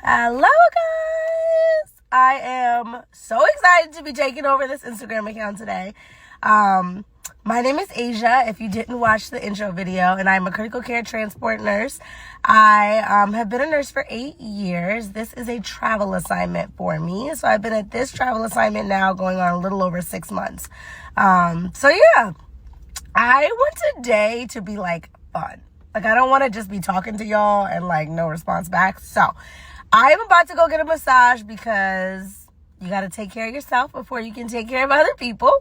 Hello guys! I am so excited to be taking over this Instagram account today. My name is Aysia, if you didn't watch the intro video, and I'm a critical care transport nurse. I have been a nurse for 8 years. This is a travel assignment for me. So I've been at this travel assignment now going on a little over 6 months. So yeah, I want today to be like fun. Like I don't want to just be talking to y'all and like no response back. So I'm about to go get a massage because you got to take care of yourself before you can take care of other people.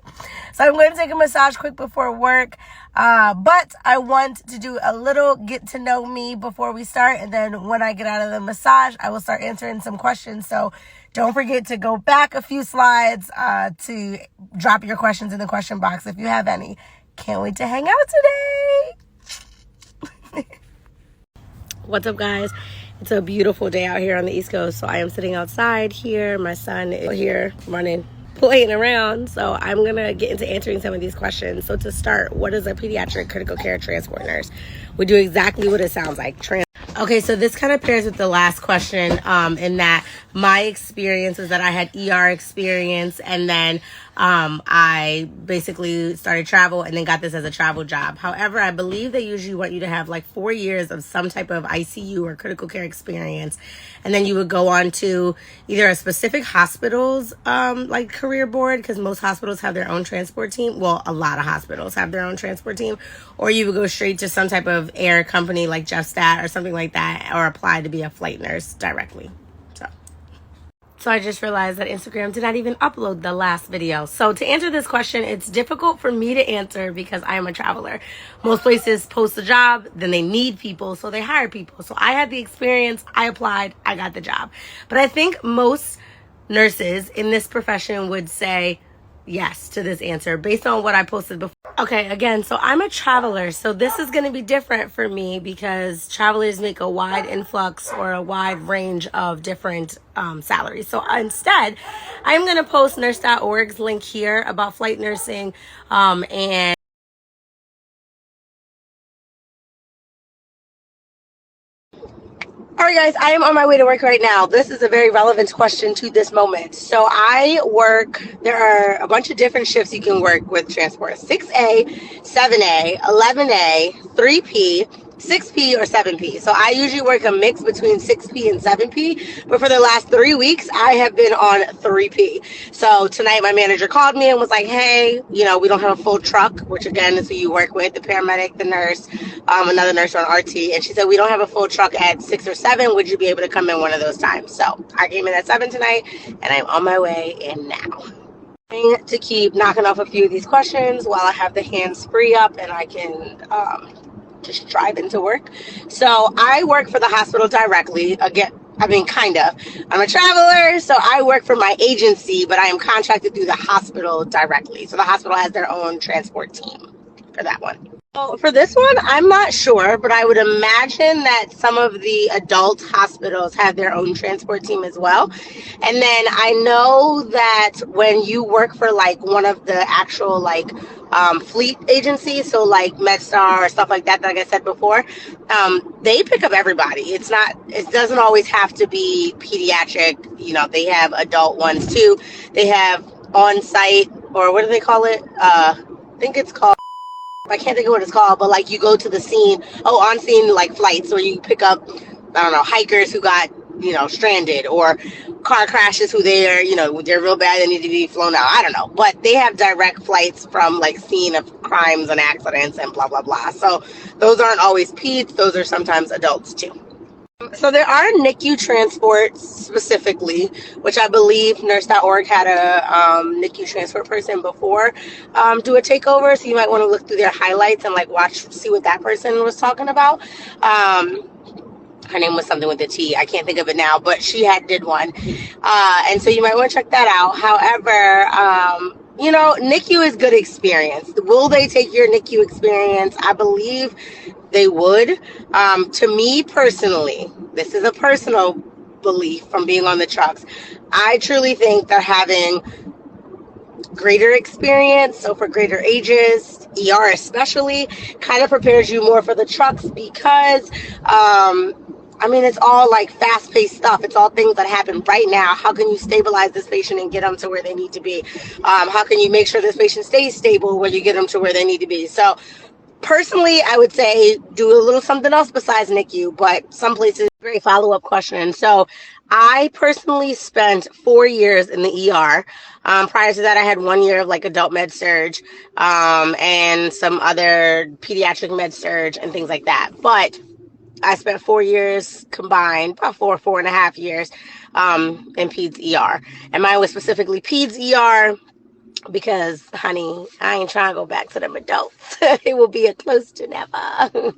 So I'm going to take a massage quick before work. But I want to do a little get to know me before we start. And then when I get out of the massage, I will start answering some questions. So don't forget to go back a few slides to drop your questions in the question box if you have any. Can't wait to hang out today. What's up, guys? It's a beautiful day out here on the East Coast, so I am sitting outside here. My son is here running, playing around, so I'm going to get into answering some of these questions. So to start, what is a pediatric critical care transport nurse? We do exactly what it sounds like. Okay, so this kind of pairs with the last question in that my experience was that I had ER experience, and then I basically started travel and then got this as a travel job. However, I believe they usually want you to have like 4 years of some type of ICU or critical care experience, and then you would go on to either a specific hospital's like career board, because most hospitals have their own transport team. Well, a lot of hospitals have their own transport team, or you would go straight to some type of air company like JeffStat or something like that, or apply to be a flight nurse directly. So I just realized that Instagram did not even upload the last video. So to answer this question, it's difficult for me to answer because I am a traveler. Most places post a job, then they need people, so they hire people. So I had the experience, I applied, I got the job. But I think most nurses in this profession would say yes to this answer based on what I posted before. Okay, again, so I'm a traveler, so this is going to be different for me because travelers make a wide influx or a wide range of different salaries. So instead, I'm going to post Nurse.org's link here about flight nursing and all right, guys, I am on my way to work right now. This is a very relevant question to this moment. So I work, there are a bunch of different shifts you can work with transport. 6A, 7A, 11A, 3P, 6P, or 7P. So I usually work a mix between 6P and 7P, but for the last 3 weeks, I have been on 3P. So tonight my manager called me and was like, hey, you know, we don't have a full truck, which again is who you work with, the paramedic, the nurse, another nurse on RT. And she said, we don't have a full truck at 6 or 7. Would you be able to come in one of those times? So I came in at 7 tonight and I'm on my way in now. To keep knocking off a few of these questions while I have the hands free up and I can just drive into work. So I work for the hospital directly. Again, I mean, kind of. I'm a traveler, so I work for my agency, but I am contracted through the hospital directly. So the hospital has their own transport team for that one. So for this one, I'm not sure, but I would imagine that some of the adult hospitals have their own transport team as well. And then I know that when you work for like one of the actual like fleet agencies, so like MedStar or stuff like that, like I said before, they pick up everybody. It doesn't always have to be pediatric. You know, they have adult ones too. They have on-site, or what do they call it? I think it's called, I can't think of what it's called, but like you go to the scene, on scene like flights where you pick up, I don't know, hikers who got, you know, stranded, or car crashes who they're real bad, they need to be flown out. I don't know, but they have direct flights from like scene of crimes and accidents and blah, blah, blah. So those aren't always peds, those are sometimes adults too. So there are NICU transports specifically, which I believe Nurse.org had a NICU transport person before do a takeover. So you might want to look through their highlights and like see what that person was talking about. Her name was something with a T. I can't think of it now, but she did one. And so you might want to check that out. However, you know, NICU is good experience. Will they take your NICU experience? I believe they would. To me personally, this is a personal belief from being on the trucks. I truly think that having greater experience, so for greater ages, ER especially, kind of prepares you more for the trucks because I mean, it's all like fast-paced stuff. It's all things that happen right now. How can you stabilize this patient and get them to where they need to be? How can you make sure this patient stays stable when you get them to where they need to be? So personally, I would say do a little something else besides NICU, but some places, great follow-up question. So I personally spent 4 years in the ER. Prior to that, I had 1 year of like adult med surge, and some other pediatric med surge and things like that. But I spent 4 years combined, about 4.5 years, in peds ER. And mine was specifically peds ER because, honey, I ain't trying to go back to them adults. It will be a close to never.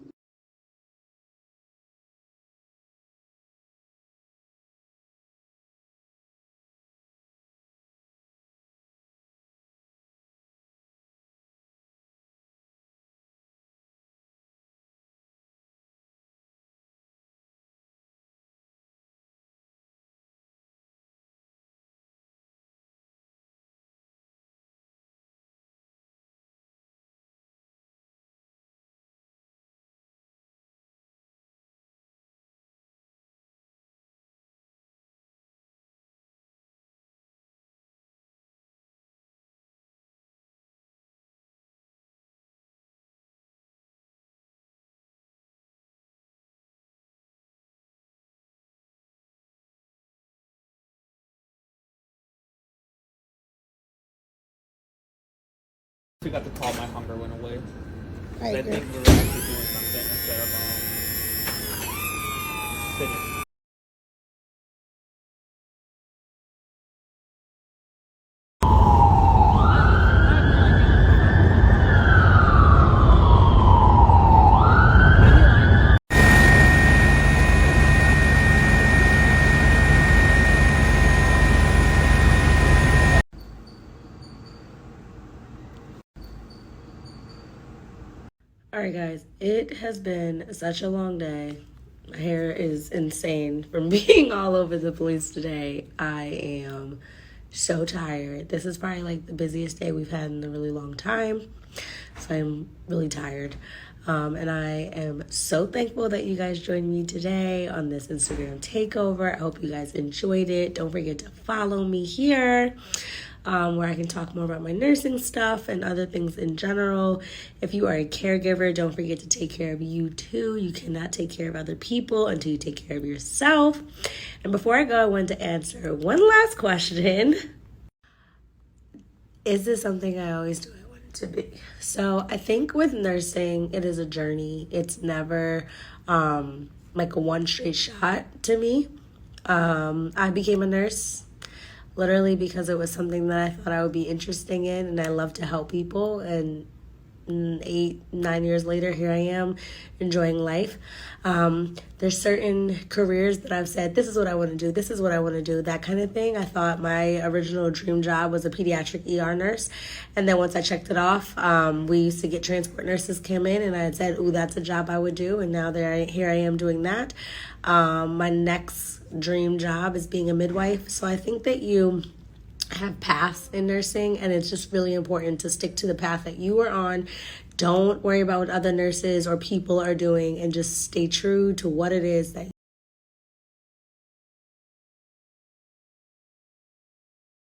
Forgot to call, my hunger went away. I I agree. think we were actually doing something instead of sitting. All right, guys, it has been such a long day. My hair is insane from being all over the place today. I am so tired. This is probably like the busiest day we've had in a really long time. So I'm really tired. And I am so thankful that you guys joined me today on this Instagram takeover. I hope you guys enjoyed it. Don't forget to follow me here, where I can talk more about my nursing stuff and other things in general. If you are a caregiver, don't forget to take care of you too. You cannot take care of other people until you take care of yourself. And before I go, I want to answer one last question. Is this something I always do? To be. So I think with nursing, it is a journey. It's never like a one straight shot to me. I became a nurse literally because it was something that I thought I would be interested in, and I love to help people. And 8-9 years later, here I am enjoying life. There's certain careers that I've said, this is what I want to do, this is what I want to do, that kind of thing. I thought my original dream job was a pediatric ER nurse, and then once I checked it off, we used to get transport nurses come in, and I had said, ooh, that's a job I would do, and now here I am doing that. My next dream job is being a midwife, so I think that you have paths in nursing, and it's just really important to stick to the path that you are on. Don't worry about what other nurses or people are doing, and just stay true to what it is that